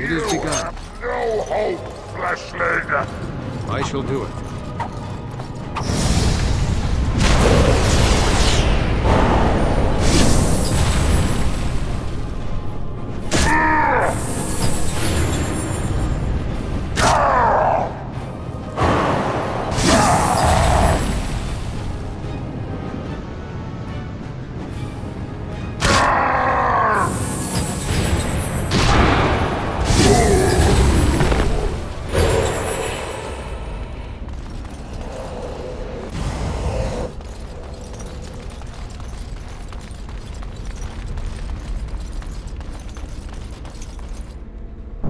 It is begun. No hope, fleshling! I shall do it.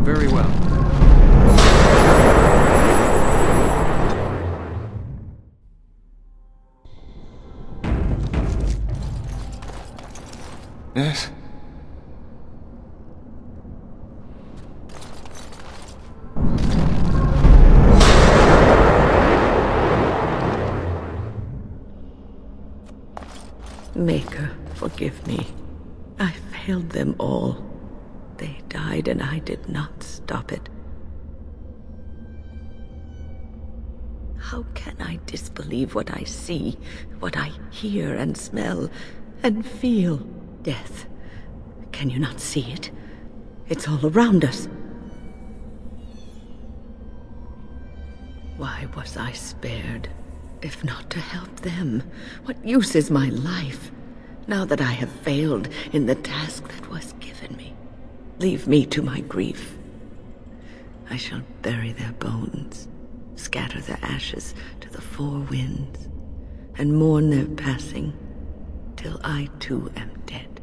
Very well. Yes? Maker, forgive me. I failed them all. They died and I did not stop it. How can I disbelieve what I see, what I hear and smell and feel? Death. Can you not see it? It's all around us. Why was I spared? If not to help them, what use is my life, now that I have failed in the task that was given me? Leave me to my grief. I shall bury their bones, scatter their ashes to the four winds, and mourn their passing, till I too am dead.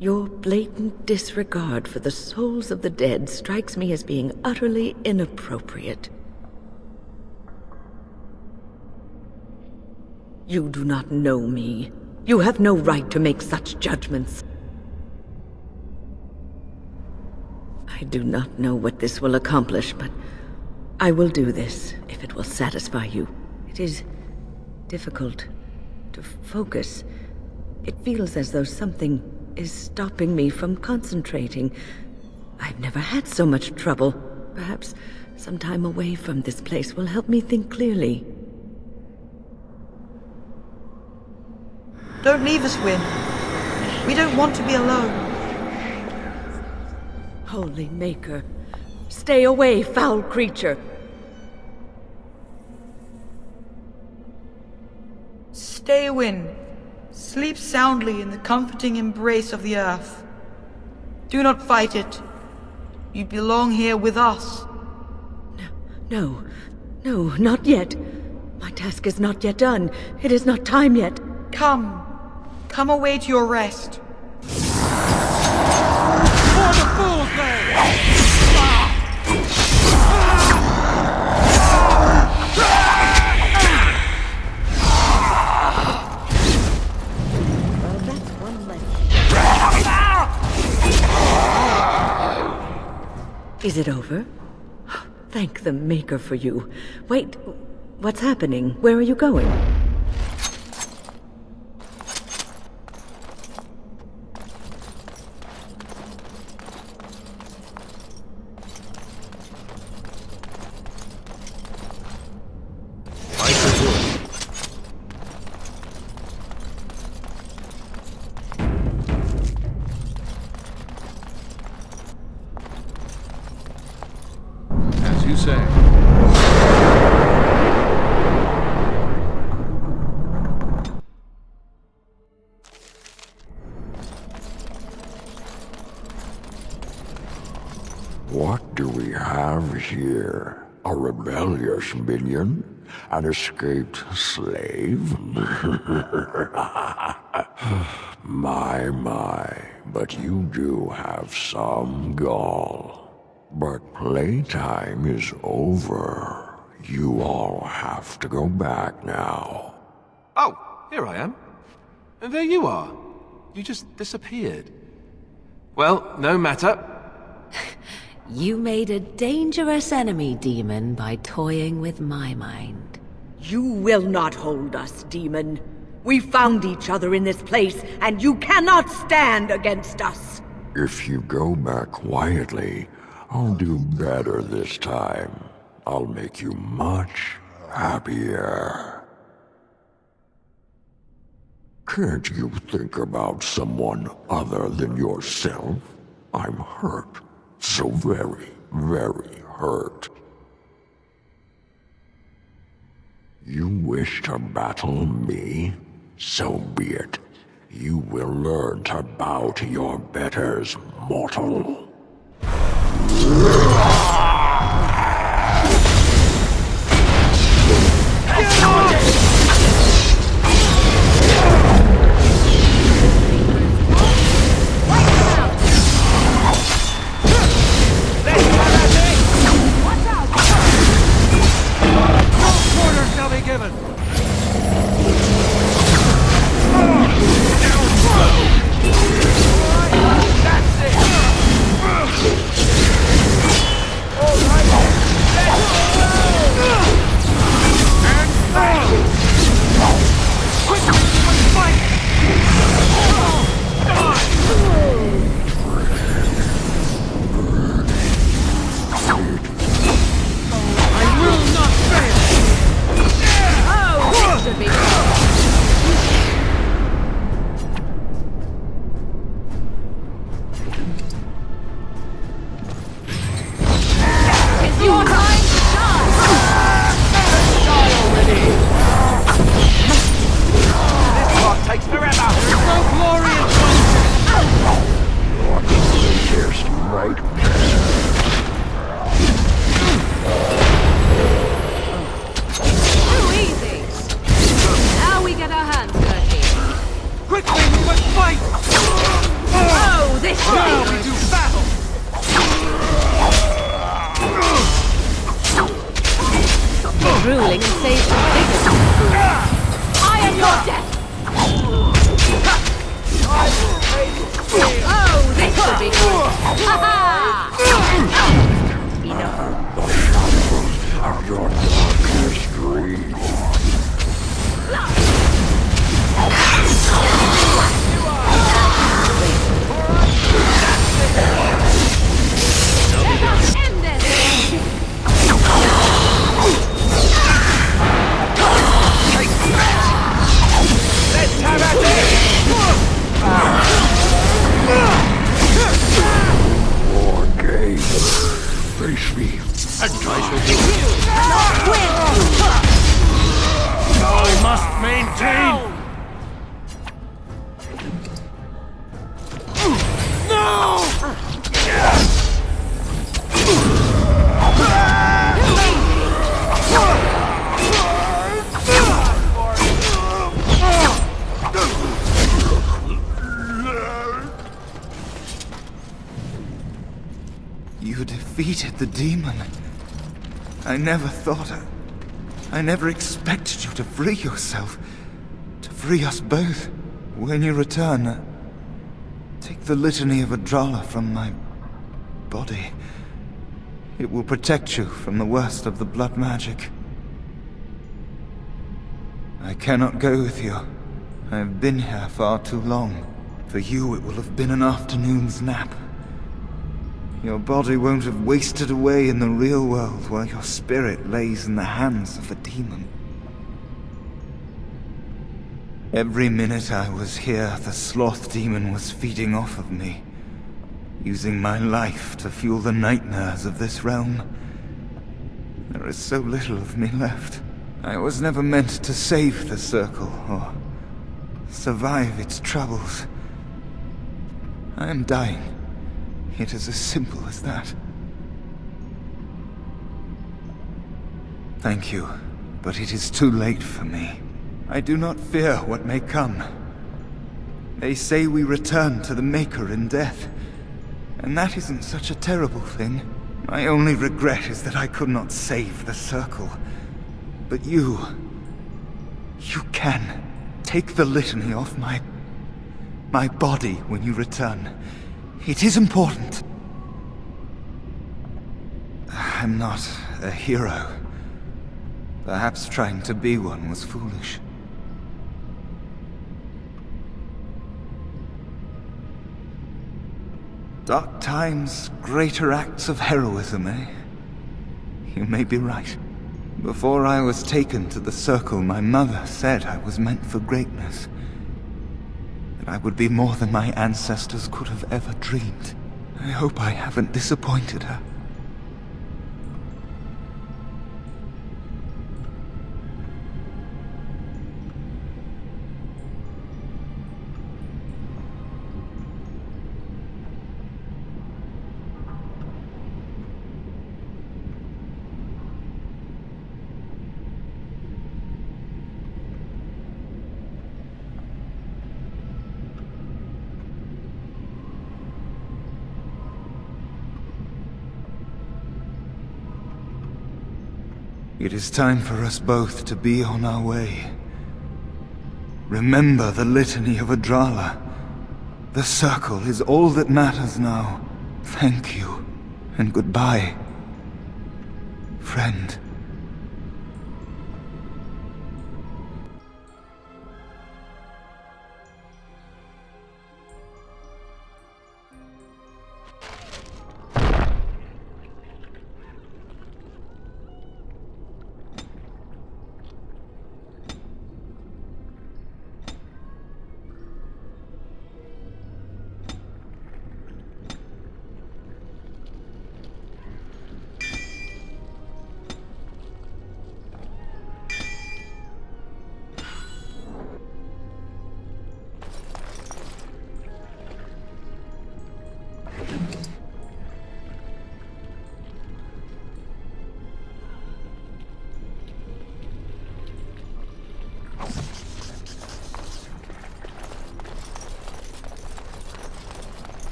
Your blatant disregard for the souls of the dead strikes me as being utterly inappropriate. You do not know me. You have no right to make such judgments. I do not know what this will accomplish, but I will do this if it will satisfy you. It is difficult to focus. It feels as though something is stopping me from concentrating. I've never had so much trouble. Perhaps some time away from this place will help me think clearly. Don't leave us, Wynne. We don't want to be alone. Holy Maker, stay away, foul creature! Stay, Wynne. Sleep soundly in the comforting embrace of the earth. Do not fight it. You belong here with us. No, not yet. My task is not yet done. It is not time yet. Come away to your rest. For the fools there! That's one less. Is it over? Thank the Maker for you. Wait, what's happening? Where are you going? As you say. What do we have here? A rebellious minion? An escaped slave? My, but you do have some gall. But playtime is over. You all have to go back now. Oh, here I am. And there you are. You just disappeared. Well, no matter. You made a dangerous enemy, demon, by toying with my mind. You will not hold us, demon. We found each other in this place, and you cannot stand against us. If you go back quietly, I'll do better this time. I'll make you much happier. Can't you think about someone other than yourself? I'm hurt. So very, very hurt. You wish to battle me? So be it. You will learn to bow to your betters, mortal. Order shall be given. Ruling and save some figures. I am your death! Oh, this should be good! Of your darkest dreams. End this! Let's have at it! War game. Face me, and I shall do it. I must maintain. You defeated the demon. I never thought I never expected you to free yourself. To free us both. When you return, take the Litany of Adralla from my body. It will protect you from the worst of the blood magic. I cannot go with you. I have been here far too long. For you, it will have been an afternoon's nap. Your body won't have wasted away in the real world while your spirit lays in the hands of the demon. Every minute I was here, the sloth demon was feeding off of me, using my life to fuel the nightmares of this realm. There is so little of me left. I was never meant to save the Circle, or survive its troubles. I am dying. It is as simple as that. Thank you, but it is too late for me. I do not fear what may come. They say we return to the Maker in death, and that isn't such a terrible thing. My only regret is that I could not save the Circle. But you can. Take the litany off my body when you return. It is important. I'm not a hero. Perhaps trying to be one was foolish. Dark times, greater acts of heroism, eh? You may be right. Before I was taken to the Circle, my mother said I was meant for greatness. That I would be more than my ancestors could have ever dreamed. I hope I haven't disappointed her. It is time for us both to be on our way. Remember the litany of Adrala. The Circle is all that matters now. Thank you, and goodbye, friend.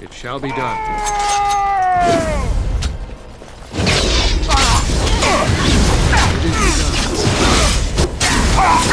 It shall be done. It is done.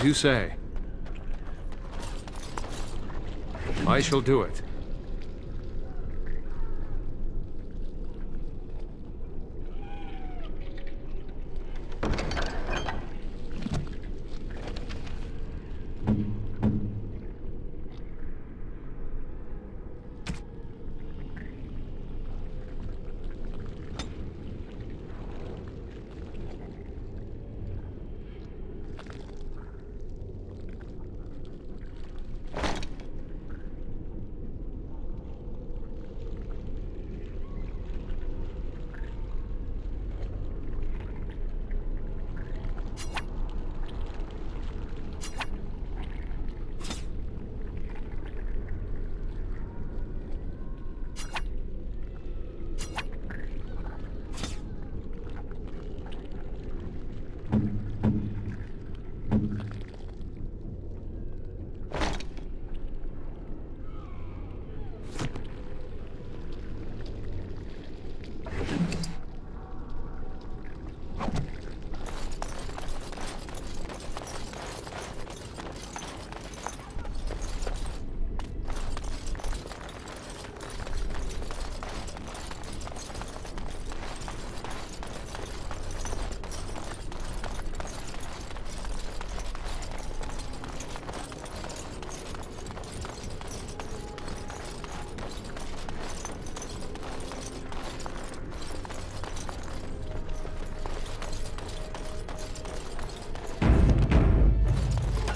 As you say. I shall do it.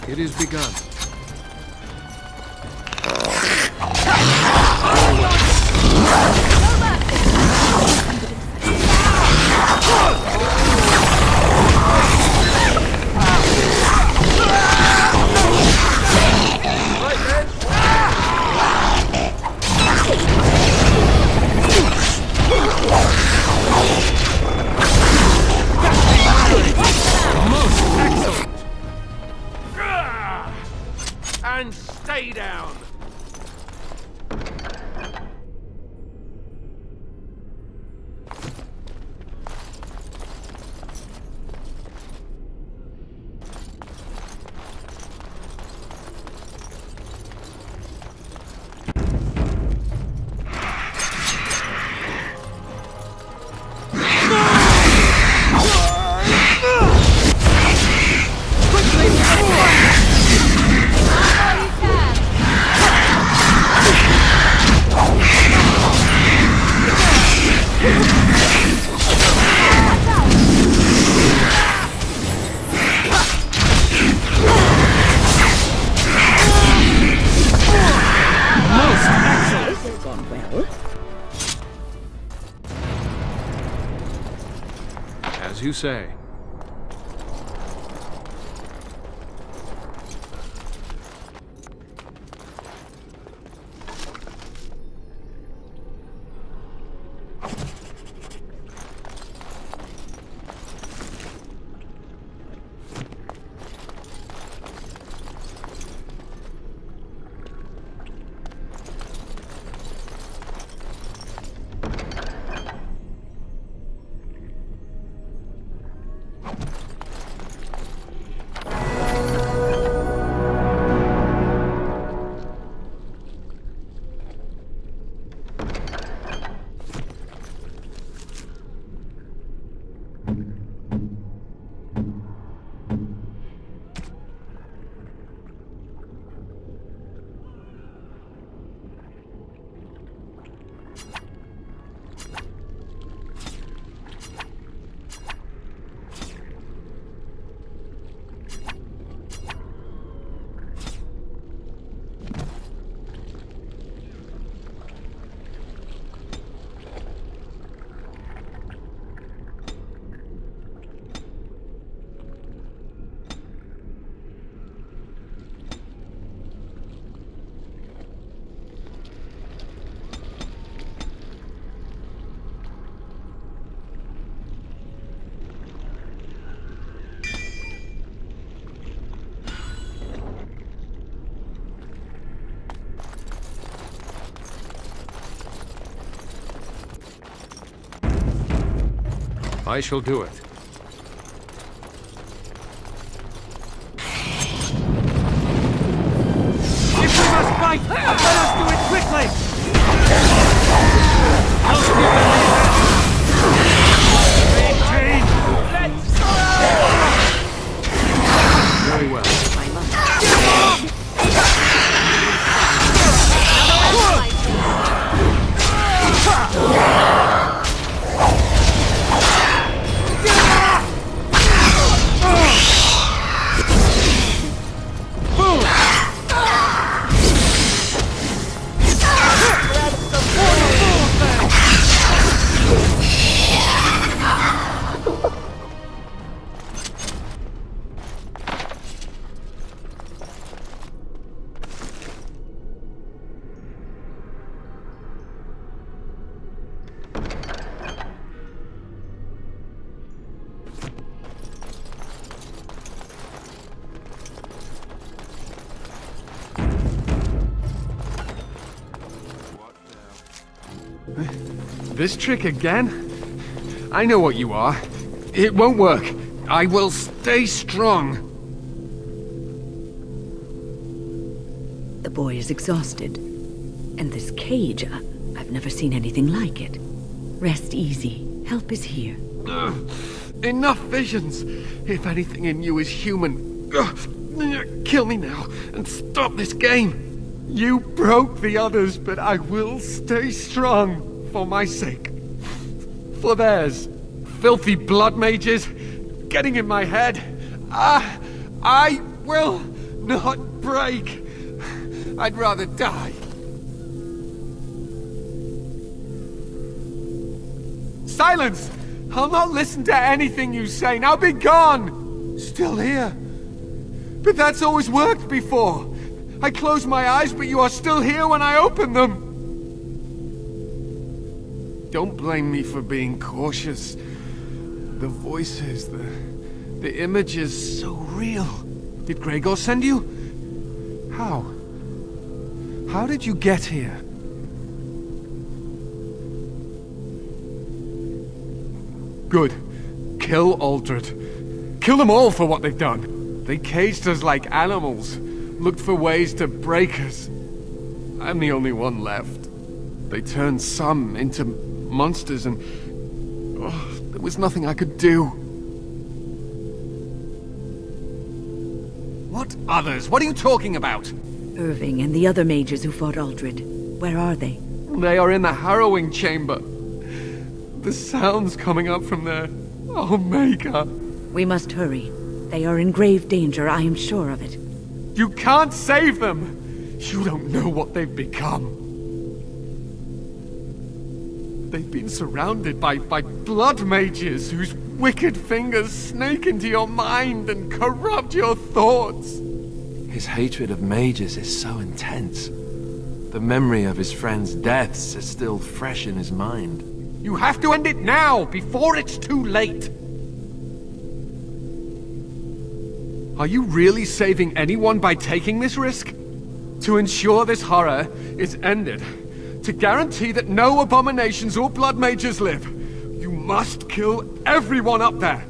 It is begun. And stay down! As you say. I shall do it. This trick again? I know what you are. It won't work. I will stay strong. The boy is exhausted. And this cage, I've never seen anything like it. Rest easy. Help is here. Enough visions. If anything in you is human, kill me now and stop this game. You broke the others, but I will stay strong for my sake. For theirs. Filthy blood mages getting in my head. I will not break. I'd rather die. Silence! I'll not listen to anything you say. Now be gone! Still here. But that's always worked before. I close my eyes, but you are still here when I open them. Don't blame me for being cautious. The voices, the images, so real. Did Gregor send you? How? How did you get here? Good. Kill Aldred. Kill them all for what they've done. They caged us like animals, looked for ways to break us. I'm the only one left. They turned some into monsters and... there was nothing I could do. What others? What are you talking about? Irving and the other mages who fought Aldred. Where are they? They are in the harrowing chamber. The sounds coming up from there. Omega. We must hurry. They are in grave danger, I am sure of it. You can't save them! You don't know what they've become. They've been surrounded by blood mages whose wicked fingers snake into your mind and corrupt your thoughts. His hatred of mages is so intense. The memory of his friends' deaths is still fresh in his mind. You have to end it now, before it's too late. Are you really saving anyone by taking this risk? To ensure this horror is ended, to guarantee that no abominations or blood mages live, you must kill everyone up there.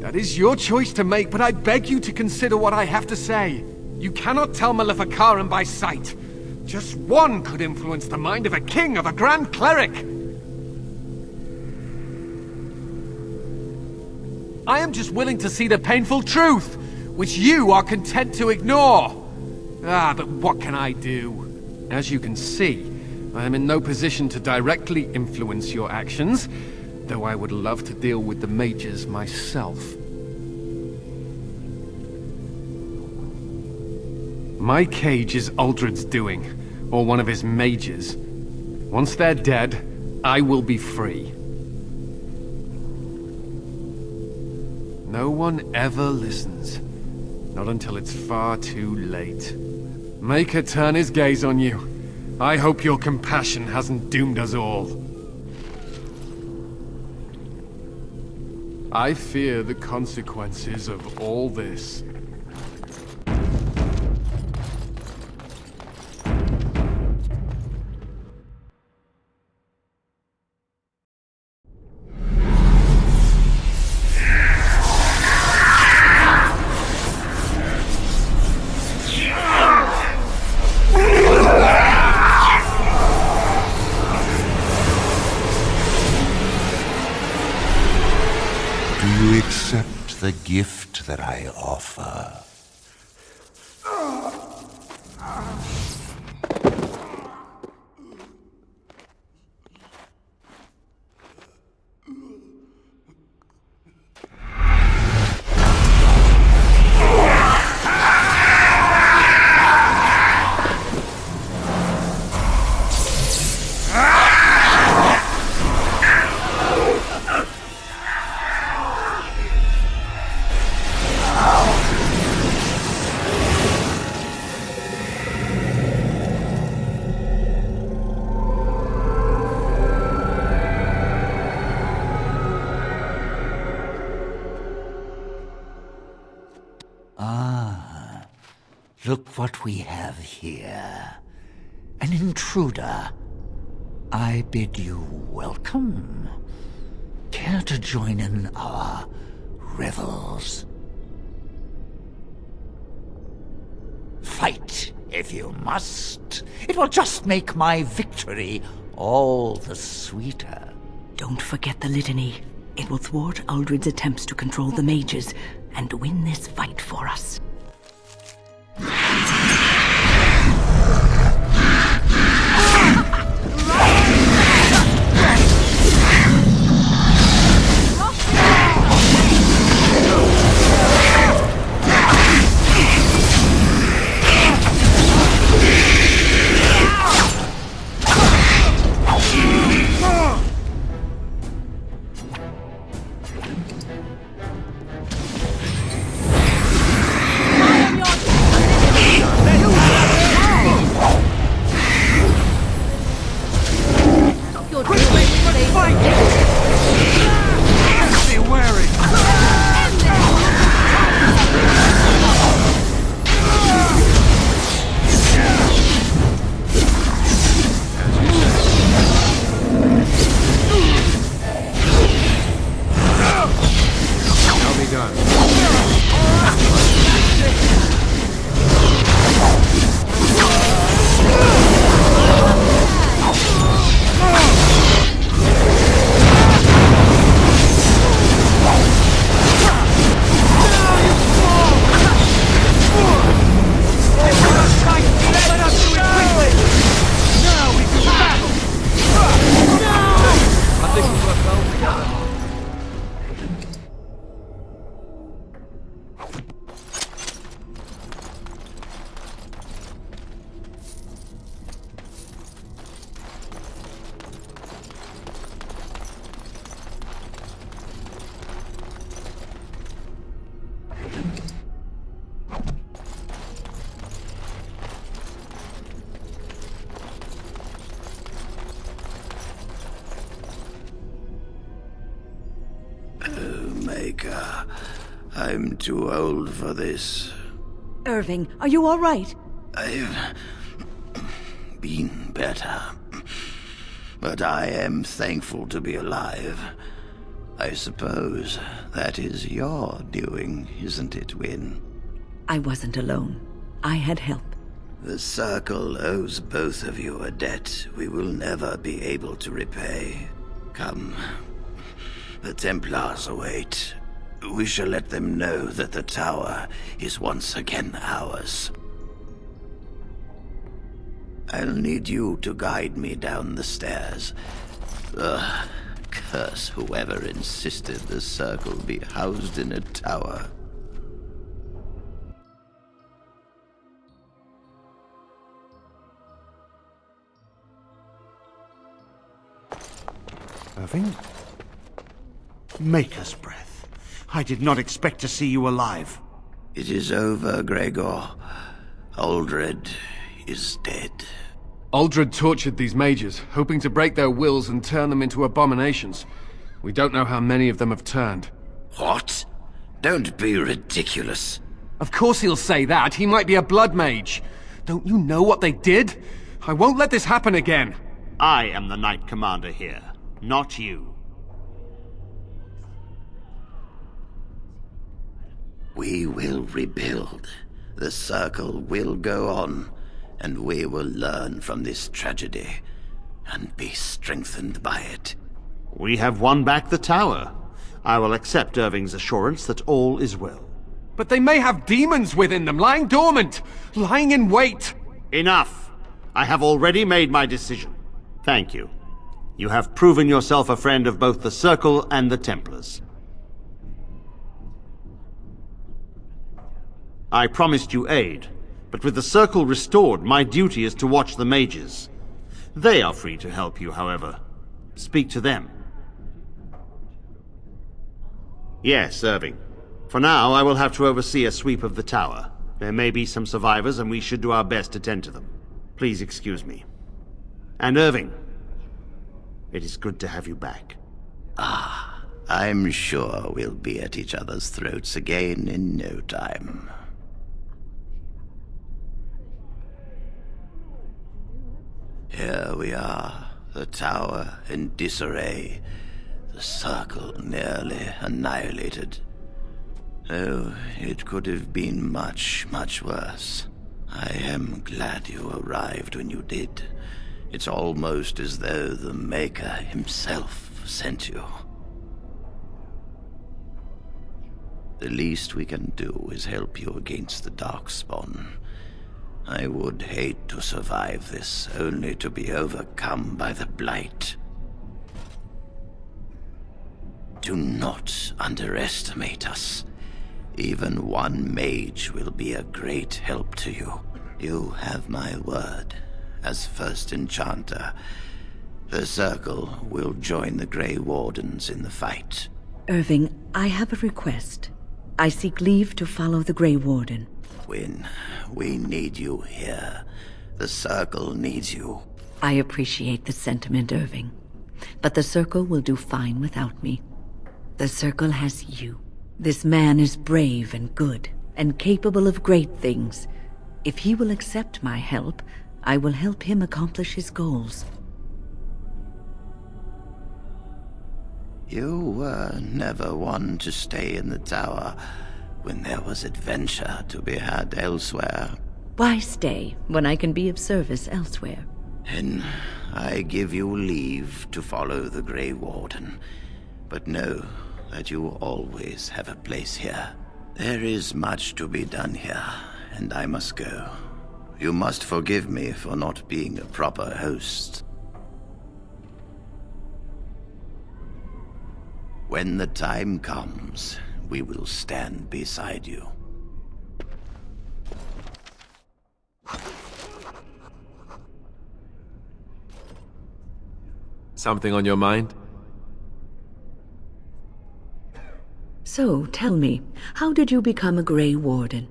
That is your choice to make, but I beg you to consider what I have to say. You cannot tell Maleficarum by sight. Just one could influence the mind of a king, of a grand cleric. I am just willing to see the painful truth, which you are content to ignore. But what can I do? As you can see, I am in no position to directly influence your actions, though I would love to deal with the mages myself. My cage is Aldred's doing, or one of his mages. Once they're dead, I will be free. No one ever listens. Not until it's far too late. Maker turn his gaze on you. I hope your compassion hasn't doomed us all. I fear the consequences of all this. Accept the gift that I offer. Look what we have here. an intruder. I bid you welcome. Care to join in our revels? Fight if you must. It will just make my victory all the sweeter. Don't forget the litany. It will thwart Uldred's attempts to control the mages and win this fight for us. Maker, I'm too old for this. Irving, are you all right? I've been better. But I am thankful to be alive. I suppose that is your doing, isn't it, Wynne? I wasn't alone. I had help. The Circle owes both of you a debt we will never be able to repay. Come. The Templars await. We shall let them know that the tower is once again ours. I'll need you to guide me down the stairs. Curse whoever insisted the Circle be housed in a tower. Irving? Maker's breath. I did not expect to see you alive. It is over, Gregor. Uldred is dead. Uldred tortured these mages, hoping to break their wills and turn them into abominations. We don't know how many of them have turned. What? Don't be ridiculous. Of course he'll say that. He might be a blood mage. Don't you know what they did? I won't let this happen again. I am the Knight Commander here, not you. We will rebuild. The Circle will go on, and we will learn from this tragedy and be strengthened by it. We have won back the tower. I will accept Irving's assurance that all is well. But they may have demons within them, lying dormant, lying in wait. Enough! I have already made my decision. Thank you. You have proven yourself a friend of both the Circle and the Templars. I promised you aid, but with the Circle restored, my duty is to watch the mages. They are free to help you, however. Speak to them. Yes, Irving. For now, I will have to oversee a sweep of the tower. There may be some survivors, and we should do our best to tend to them. Please excuse me. And Irving, it is good to have you back. Ah, I'm sure we'll be at each other's throats again in no time. Here we are, the tower in disarray, the circle nearly annihilated. Oh, it could have been much, much worse. I am glad you arrived when you did. It's almost as though the Maker himself sent you. The least we can do is help you against the Darkspawn. I would hate to survive this, only to be overcome by the Blight. Do not underestimate us. Even one mage will be a great help to you. You have my word. As first enchanter, the Circle will join the Grey Wardens in the fight. Irving, I have a request. I seek leave to follow the Grey Warden. Wynne, we need you here. The Circle needs you. I appreciate the sentiment, Irving. But the Circle will do fine without me. The Circle has you. This man is brave and good, and capable of great things. If he will accept my help, I will help him accomplish his goals. You were never one to stay in the tower when there was adventure to be had elsewhere. Why stay when I can be of service elsewhere? Then I give you leave to follow the Grey Warden, but know that you always have a place here. There is much to be done here, and I must go. You must forgive me for not being a proper host. When the time comes, we will stand beside you. Something on your mind? So, tell me, how did you become a Grey Warden?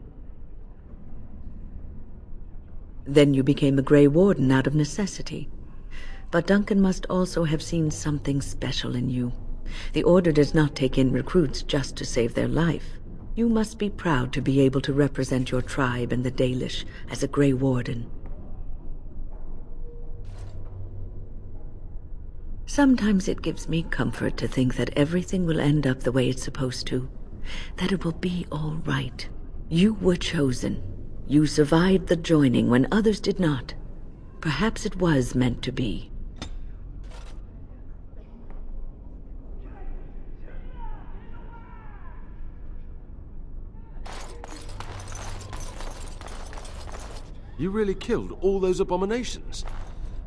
Then you became a Grey Warden out of necessity. But Duncan must also have seen something special in you. The Order does not take in recruits just to save their life. You must be proud to be able to represent your tribe and the Dalish as a Grey Warden. Sometimes it gives me comfort to think that everything will end up the way it's supposed to. That it will be all right. You were chosen. You survived the joining when others did not. Perhaps it was meant to be. You really killed all those abominations?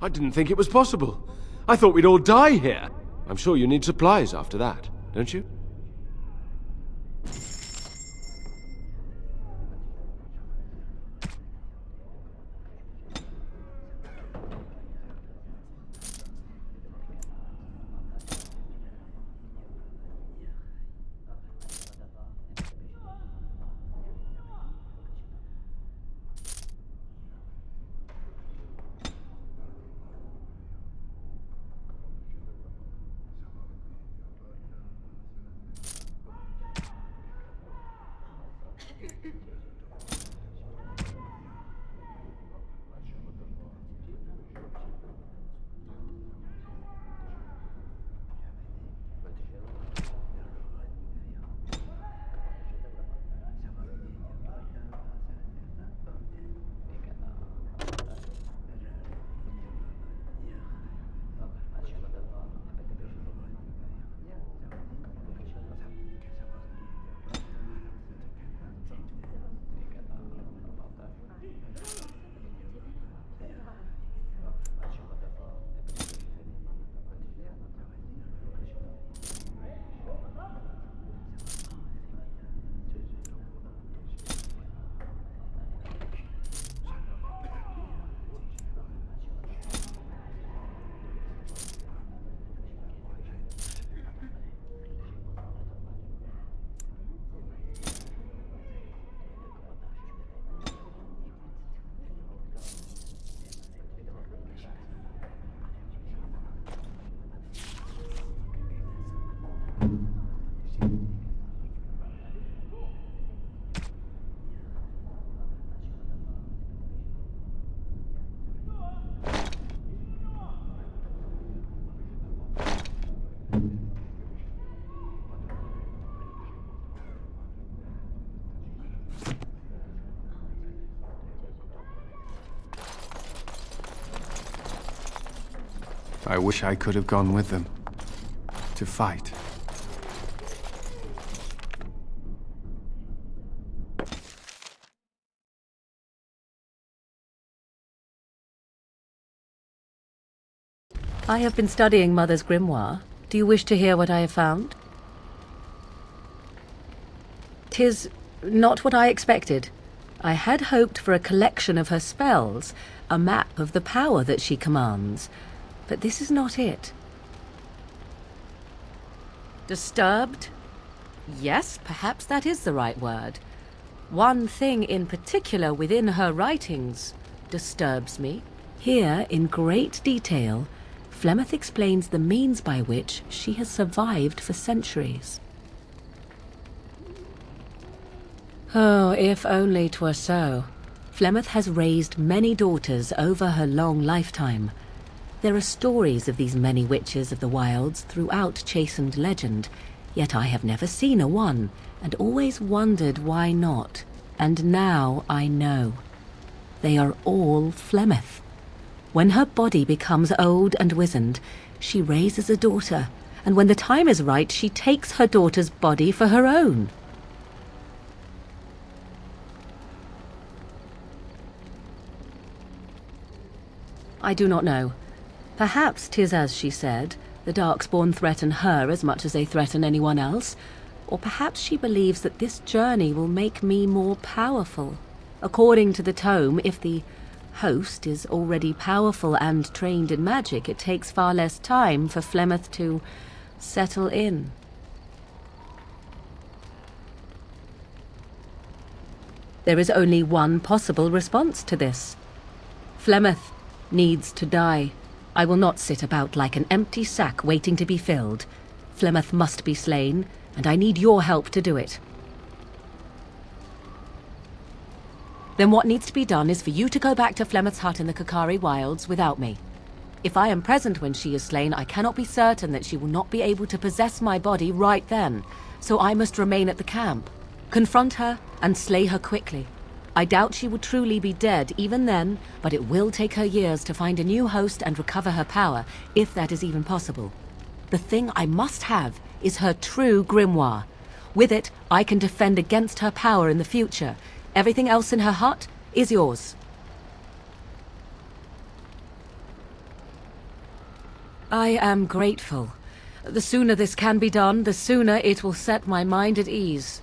I didn't think it was possible. I thought we'd all die here. I'm sure you need supplies after that, don't you? I wish I could have gone with them. To fight. I have been studying Mother's grimoire. Do you wish to hear what I have found? 'Tis not what I expected. I had hoped for a collection of her spells, a map of the power that she commands. But this is not it. Disturbed? Yes, perhaps that is the right word. One thing in particular within her writings disturbs me. Here, in great detail, Flemeth explains the means by which she has survived for centuries. Oh, if only 'twere so. Flemeth has raised many daughters over her long lifetime. There are stories of these many witches of the wilds throughout chastened legend, yet I have never seen a one, and always wondered why not. And now I know. They are all Flemeth. When her body becomes old and wizened, she raises a daughter, and when the time is right, she takes her daughter's body for her own. I do not know. Perhaps 'tis as she said, the Darkspawn threaten her as much as they threaten anyone else, or perhaps she believes that this journey will make me more powerful. According to the tome, if the host is already powerful and trained in magic, it takes far less time for Flemeth to settle in. There is only one possible response to this. Flemeth needs to die. I will not sit about like an empty sack waiting to be filled. Flemeth must be slain, and I need your help to do it. Then what needs to be done is for you to go back to Flemeth's hut in the Kakari Wilds without me. If I am present when she is slain, I cannot be certain that she will not be able to possess my body right then, so I must remain at the camp. Confront her and slay her quickly. I doubt she will truly be dead even then, but it will take her years to find a new host and recover her power, if that is even possible. The thing I must have is her true grimoire. With it, I can defend against her power in the future. Everything else in her hut is yours. I am grateful. The sooner this can be done, the sooner it will set my mind at ease.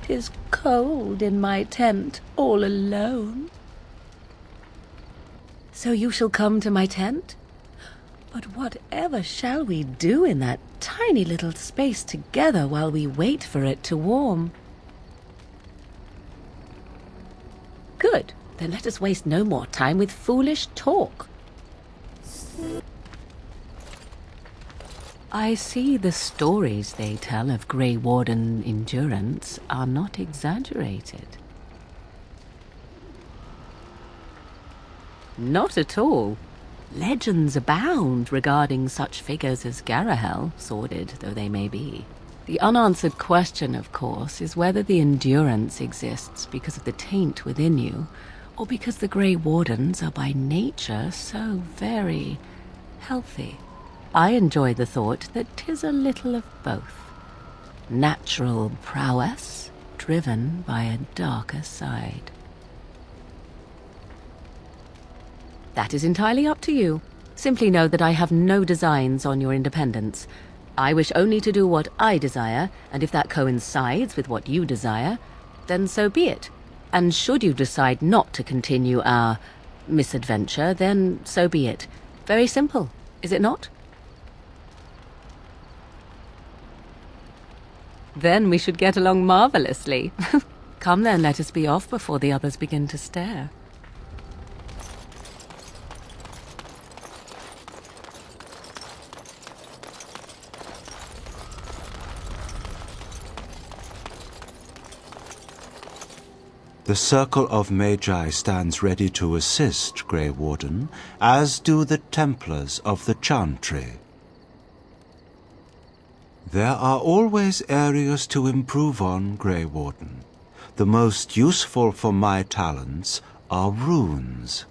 'Tis cold in my tent, all alone. So you shall come to my tent? But whatever shall we do in that tiny little space together while we wait for it to warm? Good. Then let us waste no more time with foolish talk. I see the stories they tell of Grey Warden endurance are not exaggerated. Not at all. Legends abound regarding such figures as Garahel, sordid though they may be. The unanswered question, of course, is whether the endurance exists because of the taint within you, or because the Grey Wardens are by nature so very healthy. I enjoy the thought that 'tis a little of both. Natural prowess, driven by a darker side. That is entirely up to you. Simply know that I have no designs on your independence. I wish only to do what I desire, and if that coincides with what you desire, then so be it. And should you decide not to continue our misadventure, then so be it. Very simple, is it not? Then we should get along marvelously. Come then, let us be off before the others begin to stare. The Circle of Magi stands ready to assist, Grey Warden, as do the Templars of the Chantry. There are always areas to improve on, Grey Warden. The most useful for my talents are runes.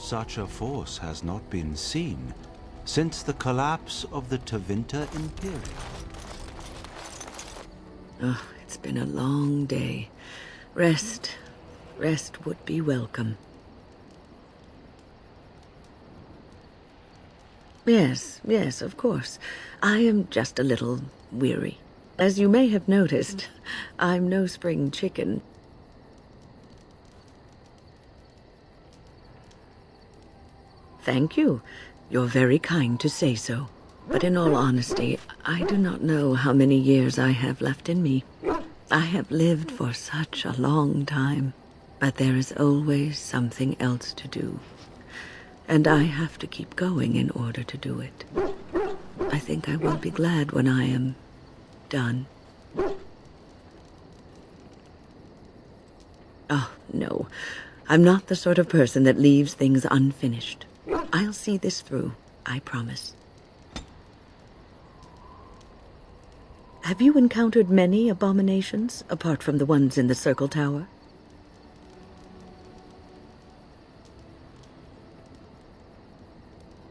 such a force has not been seen since the collapse of the Tevinter Imperium. Oh, it's been a long day. Rest would be welcome. Yes, of course. I am just a little weary. As you may have noticed, I'm no spring chicken. Thank you. You're very kind to say so. But in all honesty, I do not know how many years I have left in me. I have lived for such a long time, but there is always something else to do. And I have to keep going in order to do it. I think I will be glad when I am done. Oh, no. I'm not the sort of person that leaves things unfinished. I'll see this through, I promise. Have you encountered many abominations, apart from the ones in the Circle Tower?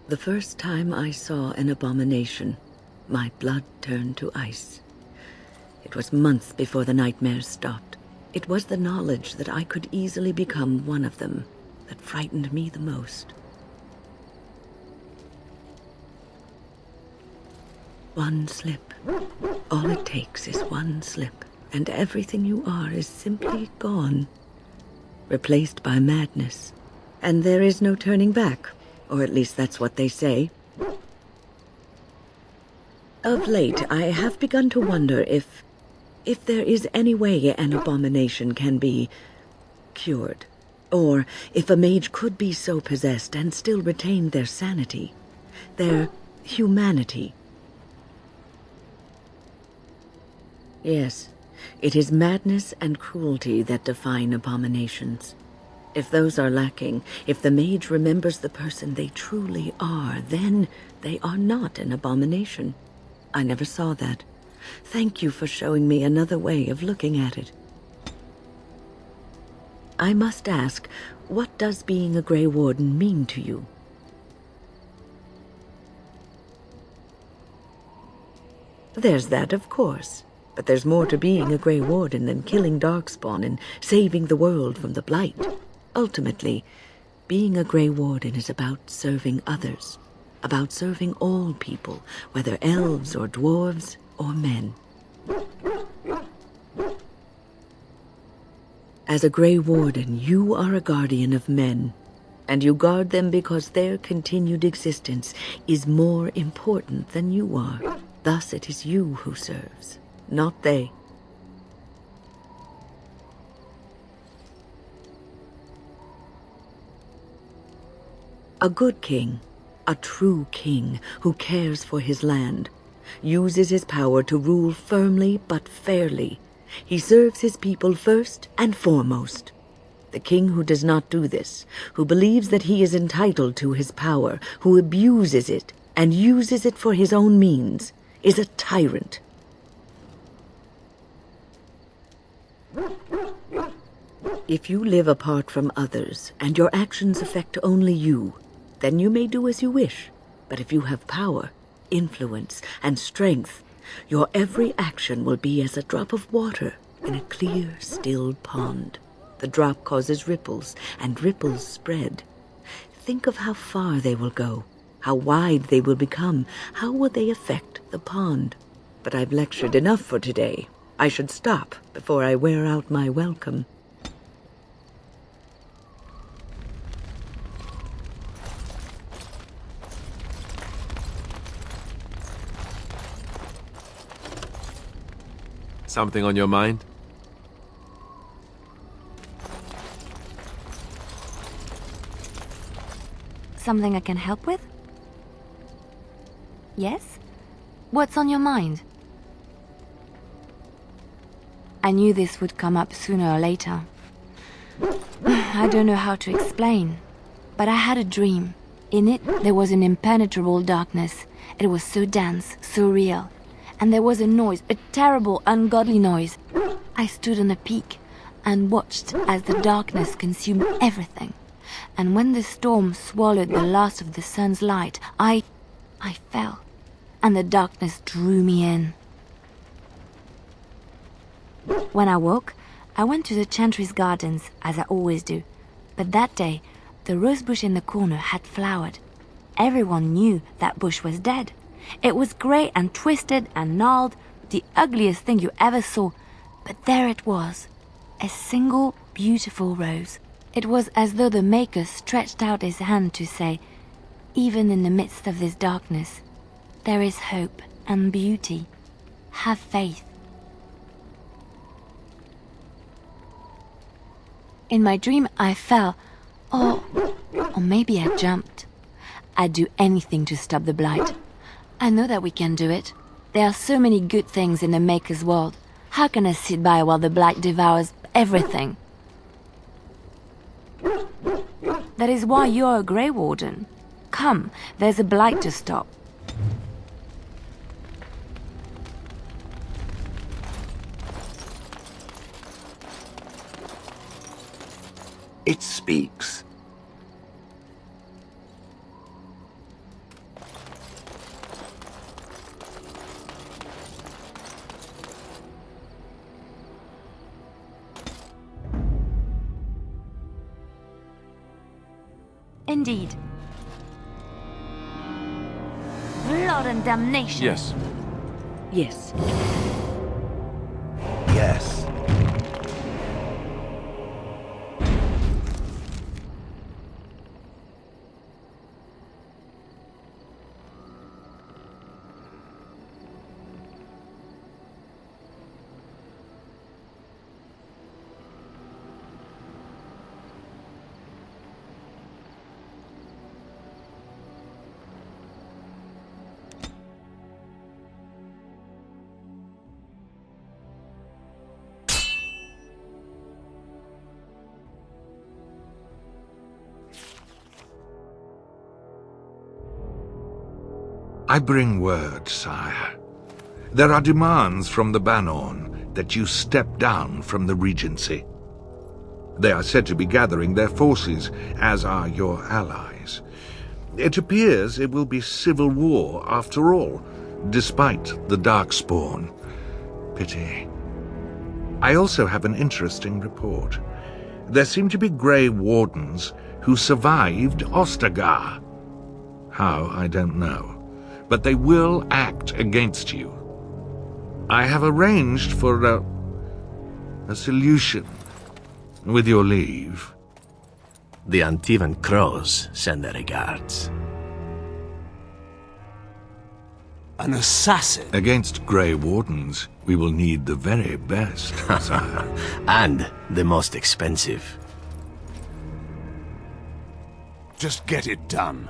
The first time I saw an abomination, my blood turned to ice. It was months before the nightmares stopped. It was the knowledge that I could easily become one of them that frightened me the most. One slip. All it takes is one slip, and everything you are is simply gone, replaced by madness. And there is no turning back, or at least that's what they say. Of late, I have begun to wonder if there is any way an abomination can be cured, or if a mage could be so possessed and still retain their sanity, their humanity. Yes, it is madness and cruelty that define abominations. If those are lacking, if the mage remembers the person they truly are, then they are not an abomination. I never saw that. Thank you for showing me another way of looking at it. I must ask, what does being a Grey Warden mean to you? There's that, of course. But there's more to being a Grey Warden than killing Darkspawn and saving the world from the Blight. Ultimately, being a Grey Warden is about serving others, about serving all people, whether elves or dwarves or men. As a Grey Warden, you are a guardian of men, and you guard them because their continued existence is more important than you are. Thus it is you who serves, not they. A good king, a true king who cares for his land, uses his power to rule firmly but fairly. He serves his people first and foremost. The king who does not do this, who believes that he is entitled to his power, who abuses it and uses it for his own means, is a tyrant. If you live apart from others, and your actions affect only you, then you may do as you wish. But if you have power, influence, and strength, your every action will be as a drop of water in a clear, still pond. The drop causes ripples, and ripples spread. Think of how far they will go, how wide they will become, how will they affect the pond. But I've lectured enough for today. I should stop before I wear out my welcome. Something on your mind? Something I can help with? Yes? What's on your mind? I knew this would come up sooner or later. I don't know how to explain, but I had a dream. In it, there was an impenetrable darkness. It was so dense, so real. And there was a noise, a terrible, ungodly noise. I stood on a peak and watched as the darkness consumed everything. and when the storm swallowed the last of the sun's light, I fell, and the darkness drew me in. When I woke, I went to the Chantry's gardens, as I always do, but that day, the rosebush in the corner had flowered. Everyone knew that bush was dead. It was grey and twisted and gnarled, the ugliest thing you ever saw, but there it was, a single beautiful rose. It was as though the Maker stretched out his hand to say, even in the midst of this darkness, there is hope and beauty. Have faith. In my dream, I fell, or maybe I jumped. I'd do anything to stop the blight. I know that we can do it. There are so many good things in the Maker's world. How can I sit by while the blight devours everything? That is why you're a Grey Warden. Come, there's a blight to stop. It speaks. Indeed. Blood and damnation. Yes. Yes. Yes. I bring word, sire. There are demands from the Bannorn that you step down from the Regency. They are said to be gathering their forces, as are your allies. It appears it will be civil war after all, despite the Darkspawn. Pity. I also have an interesting report. There seem to be Grey Wardens who survived Ostagar. How, I don't know. But they will act against you. I have arranged for a solution, with your leave. The Antivan Crows send their regards. An assassin? Against Grey Wardens, we will need the very best, sire. And the most expensive. Just get it done.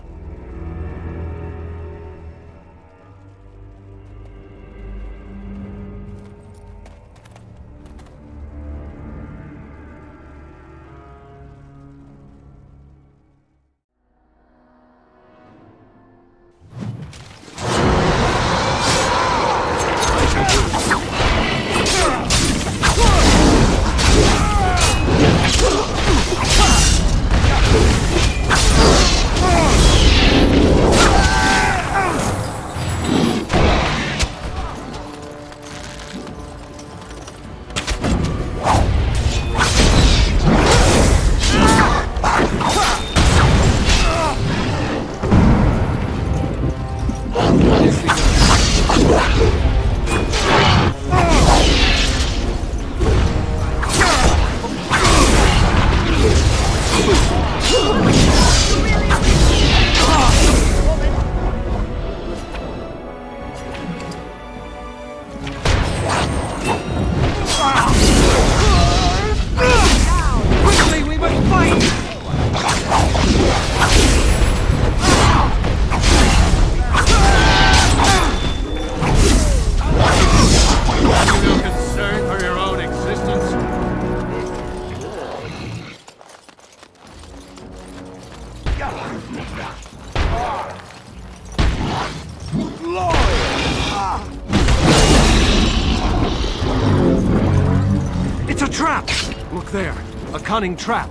It's a trap! Look there, a cunning trap.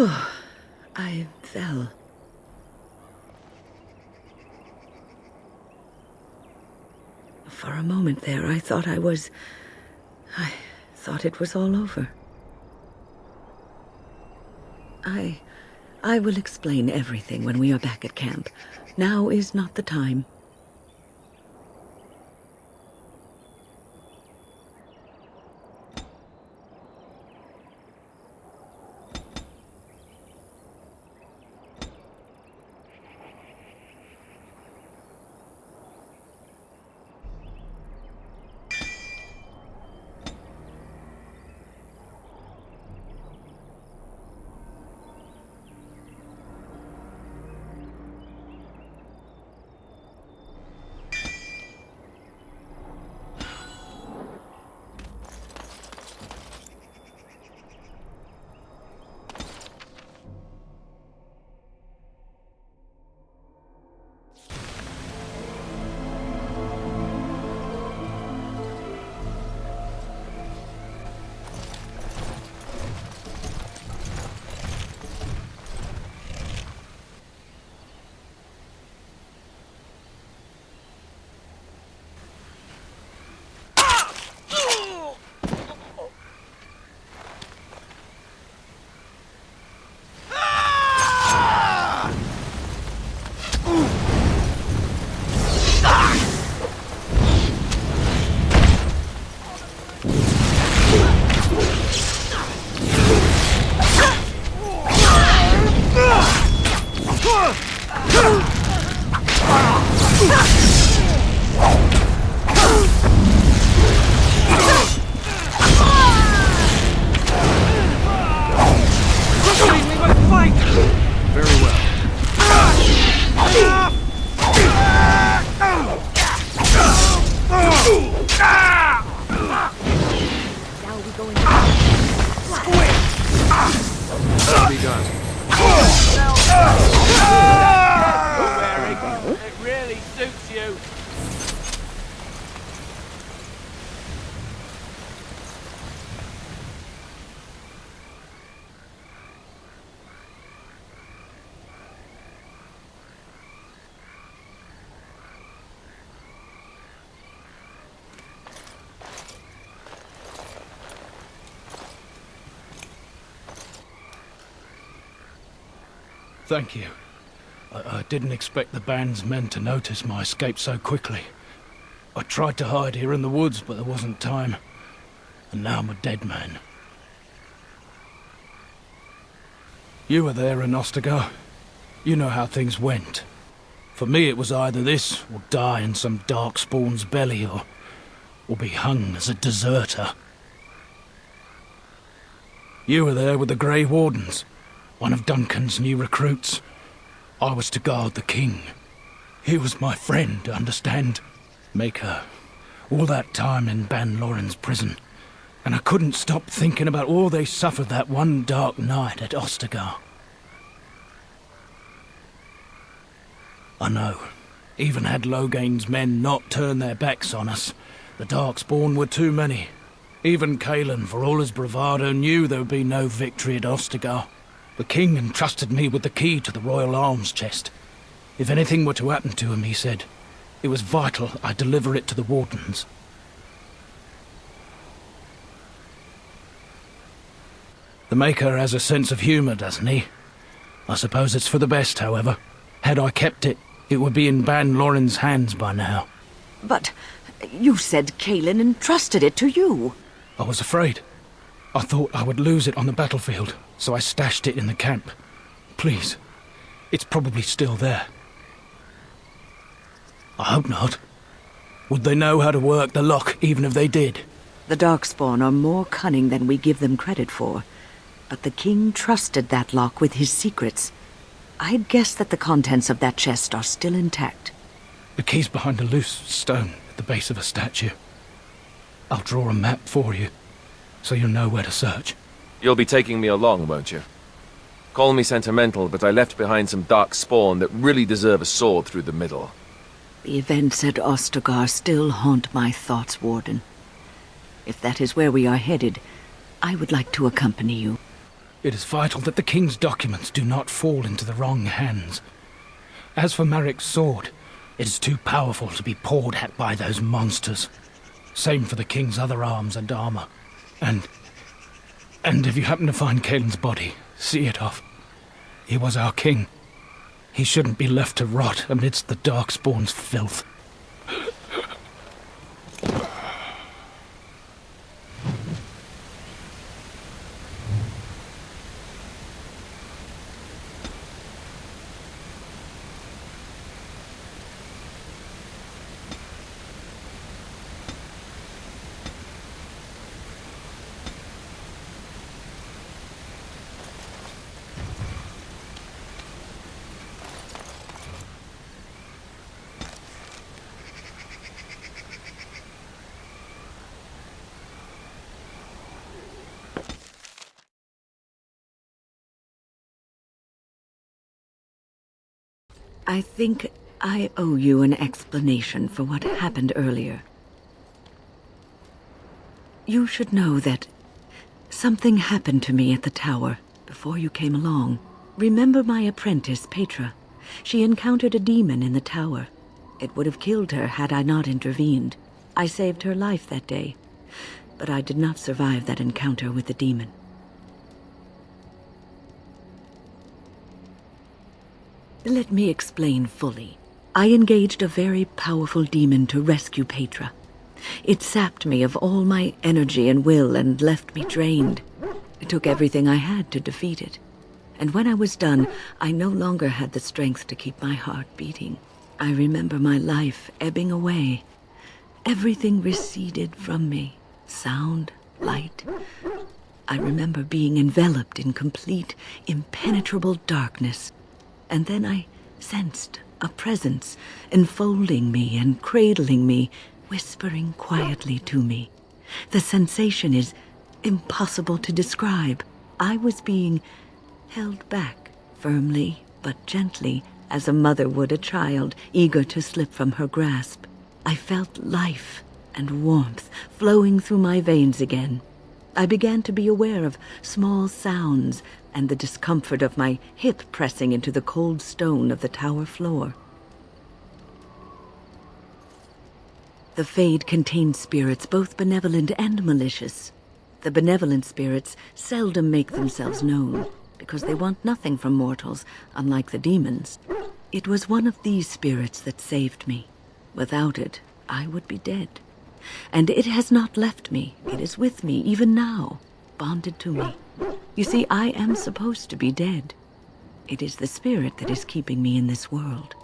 Oh, I fell. For a moment there, I thought it was all over. I will explain everything when we are back at camp. Now is not the time. Thank you. I didn't expect the band's men to notice my escape so quickly. I tried to hide here in the woods, but there wasn't time. And now I'm a dead man. You were there in Ostagar. You know how things went. For me, it was either this, or die in some dark spawn's belly, or be hung as a deserter. You were there with the Grey Wardens, one of Duncan's new recruits. I was to guard the king. He was my friend, understand? Maker. All that time in Ban Loren's prison. And I couldn't stop thinking about all they suffered that one dark night at Ostagar. I know. Even had Logain's men not turned their backs on us, the Darkspawn were too many. Even Cailan, for all his bravado, knew there would be no victory at Ostagar. The king entrusted me with the key to the royal arms chest. If anything were to happen to him, he said, it was vital I deliver it to the Wardens. The Maker has a sense of humour, doesn't he? I suppose it's for the best, however. Had I kept it, it would be in Ban Loren's hands by now. But you said Kaelin entrusted it to you. I was afraid. I thought I would lose it on the battlefield, so I stashed it in the camp. Please, it's probably still there. I hope not. Would they know how to work the lock, even if they did? The Darkspawn are more cunning than we give them credit for. But the king trusted that lock with his secrets. I'd guess that the contents of that chest are still intact. The key's behind a loose stone at the base of a statue. I'll draw a map for you, so you'll know where to search. You'll be taking me along, won't you? Call me sentimental, but I left behind some dark spawn that really deserve a sword through the middle. The events at Ostagar still haunt my thoughts, Warden. If that is where we are headed, I would like to accompany you. It is vital that the king's documents do not fall into the wrong hands. As for Marik's sword, it is too powerful to be pawed at by those monsters. Same for the king's other arms and armor. And if you happen to find Kaelin's body, see it off. He was our king. He shouldn't be left to rot amidst the Darkspawn's filth. I think I owe you an explanation for what happened earlier. You should know that something happened to me at the tower before you came along. Remember my apprentice, Petra? She encountered a demon in the tower. It would have killed her had I not intervened. I saved her life that day, but I did not survive that encounter with the demon. Let me explain fully. I engaged a very powerful demon to rescue Petra. It sapped me of all my energy and will and left me drained. It took everything I had to defeat it. And when I was done, I no longer had the strength to keep my heart beating. I remember my life ebbing away. Everything receded from me. Sound, light. I remember being enveloped in complete, impenetrable darkness. And then I sensed a presence enfolding me and cradling me, whispering quietly to me. The sensation is impossible to describe. I was being held back, firmly but gently, as a mother would a child, eager to slip from her grasp. I felt life and warmth flowing through my veins again. I began to be aware of small sounds and the discomfort of my hip pressing into the cold stone of the tower floor. The Fade contains spirits both benevolent and malicious. The benevolent spirits seldom make themselves known, because they want nothing from mortals, unlike the demons. It was one of these spirits that saved me. Without it, I would be dead. And it has not left me. It is with me, even now, bonded to me. You see, I am supposed to be dead. It is the spirit that is keeping me in this world.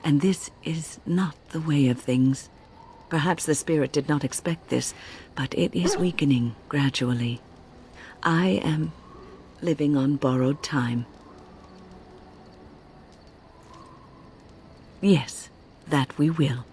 And this is not the way of things. Perhaps the spirit did not expect this, but it is weakening gradually. I am living on borrowed time. Yes, that we will.